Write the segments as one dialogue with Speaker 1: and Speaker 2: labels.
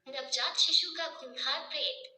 Speaker 1: नवजात शिशु का खूंखार प्रेत।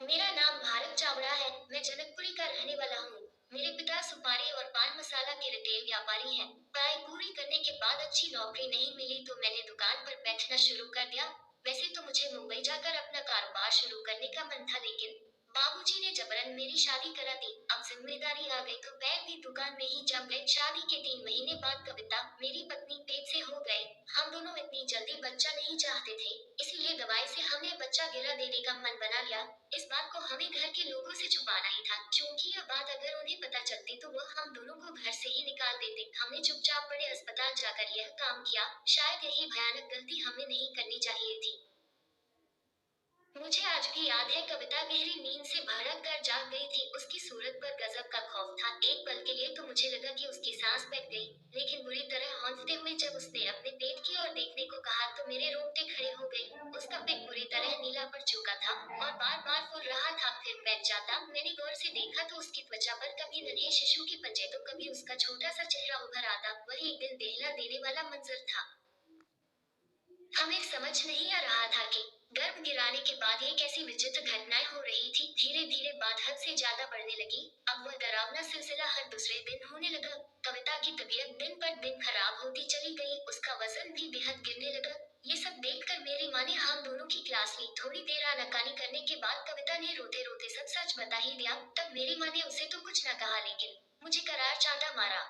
Speaker 1: मेरा नाम भारत चावड़ा है। मैं जनकपुरी का रहने वाला हूँ। मेरे पिता सुपारी और पान मसाला के रिटेल व्यापारी हैं। पढ़ाई पूरी करने के बाद अच्छी नौकरी नहीं मिली तो मैंने दुकान पर बैठना शुरू कर दिया। वैसे तो मुझे मुंबई जाकर अपना कारोबार शुरू करने का मन था, लेकिन बाबूजी ने जबरन मेरी शादी करा दी। अब जिम्मेदारी आ गई तो पैर भी दुकान में ही जम गए। शादी के 3 महीने बाद कविता, मेरी पत्नी, पेट से हो गए। हम दोनों इतनी जल्दी बच्चा नहीं चाहते थे, इसीलिए दवाई से हमने बच्चा गिरा देने का मन बना लिया। इस बात को हमें घर के लोगों से छुपाना ही था, क्योंकि यह बात अगर उन्हें पता चलती तो वह हम दोनों को घर से ही निकाल देते। हमने चुपचाप बड़े अस्पताल जाकर यह काम किया। शायद यही भयानक गलती हमें नहीं करनी चाहिए थी। मुझे आज भी याद है, कविता गहरी नींद से भड़क कर जाग गई थी। उसकी सूरत पर गजब का खौफ था। एक पल के लिए तो मुझे लगा कि उसकी सांस बैठ गई, लेकिन बुरी तरह हौंफते हुए जब उसने अपने पेट की ओर देखने को कहा तो मेरे रोंगटे खड़े हो गए। उसका पेट बुरी तरह नीला पड़ चुका था और बार बार फूल रहा था, फिर बैठ जाता। मैंने गौर से देखा तो उसकी त्वचा पर कभी नन्हे शिशु के पंजे तो कभी उसका छोटा सा चेहरा उभर आता। वही दिल दहला देने वाला मंजर था। हमें समझ नहीं आ रहा था कि गर्भ गिराने के बाद ये कैसी विचित्र घटनाएं हो रही थी। धीरे धीरे बात हद से ज्यादा बढ़ने लगी। अब वह डरावना सिलसिला हर दूसरे दिन होने लगा। कविता की तबीयत दिन पर दिन खराब होती चली गई। उसका वजन भी बेहद गिरने लगा। ये सब देखकर मेरी माँ ने हम दोनों की क्लास ली। थोड़ी देर आनाकानी करने के बाद कविता ने रोते रोते सब सच बता ही दिया। तब मेरी माँ ने उसे तो कुछ न कहा, लेकिन मुझे करार चांटा मारा।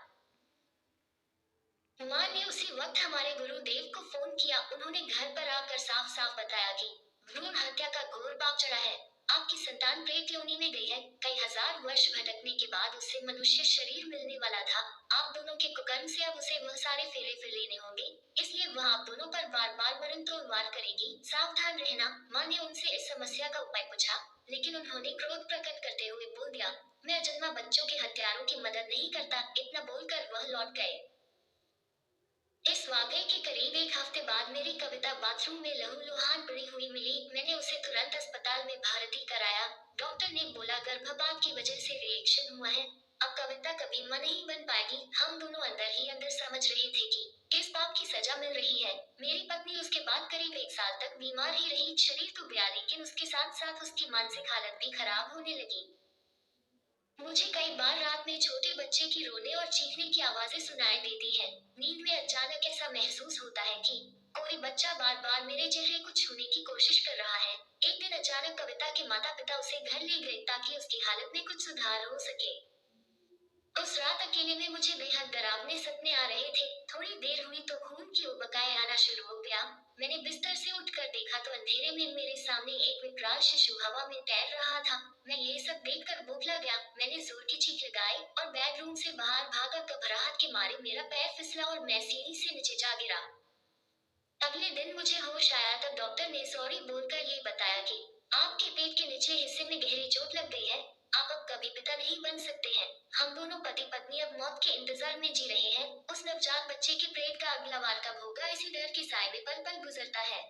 Speaker 1: माँ ने उसी वक्त हमारे गुरुदेव को फोन किया। उन्होंने घर पर आकर साफ साफ बताया कि भ्रूण हत्या का घोर पाप चढ़ा है। आपकी संतान प्रेत योनि में गई है। कई हजार वर्ष भटकने के बाद उसे मनुष्य शरीर मिलने वाला था। आप दोनों के कुकर्म से अब उसे वह सारे फेरे फिर लेने होंगे, इसलिए वह आप दोनों पर बार बार मरण तोड़ वार करेगी। सावधान रहना। माँ ने उनसे इस समस्या का उपाय पूछा, लेकिन उन्होंने क्रोध प्रकट करते हुए बोल दिया, मैं अजन्मा बच्चों के हत्यारों की मदद नहीं करता। इतना बोलकर वह लौट गए। इस वाकये के करीब एक हफ्ते बाद मेरी कविता बाथरूम में लहूलुहान पड़ी हुई मिली। मैंने उसे तुरंत अस्पताल में भर्ती कराया। डॉक्टर ने बोला गर्भपात की वजह से रिएक्शन हुआ है। अब कविता कभी मां नहीं बन पाएगी। हम दोनों अंदर ही अंदर समझ रहे थे कि किस पाप की सजा मिल रही है। मेरी पत्नी उसके बाद करीब 1 साल तक बीमार ही रही। शरीर तो गया, लेकिन उसके साथ साथ उसकी मानसिक हालत भी खराब होने लगी। मुझे कई बार रात में छोटे बच्चे की रोने और चीखने की आवाजें सुनाई देती हैं। नींद में अचानक ऐसा महसूस होता है कि कोई बच्चा बार बार मेरे चेहरे को छूने की कोशिश कर रहा है। एक दिन अचानक कविता के माता पिता उसे घर ले गए ताकि उसकी हालत में कुछ सुधार हो सके। उस रात अकेले में मुझे बेहद डरावने सपने आ रहे थे। थोड़ी देर हुई तो खून की उबकाएं आना शुरू हो गया। मैंने बिस्तर से उठकर देखा तो अंधेरे में मेरे सामने एक विकराल शिशु हवा में तैर रहा था। मैं ये सब देखकर बौखला गया। मैंने जोर की चीख लगाई और बेडरूम से बाहर भागा। घबराहट के मारे मेरा पैर फिसला और मैं सीढ़ी से नीचे जा गिरा। अगले दिन मुझे होश आया तब डॉक्टर ने सॉरी बोलकर ये बताया कि आपके पेट के निचले हिस्से में गहरी चोट लग गई है। आप अब कभी पिता नहीं बन सकते हैं। हम दोनों पति पत्नी अब मौत के इंतजार में जी रहे हैं। उस नवजात बच्चे के प्रेत का अगला वार कब होगा, इसी डर के साए में पल पल गुजरता है।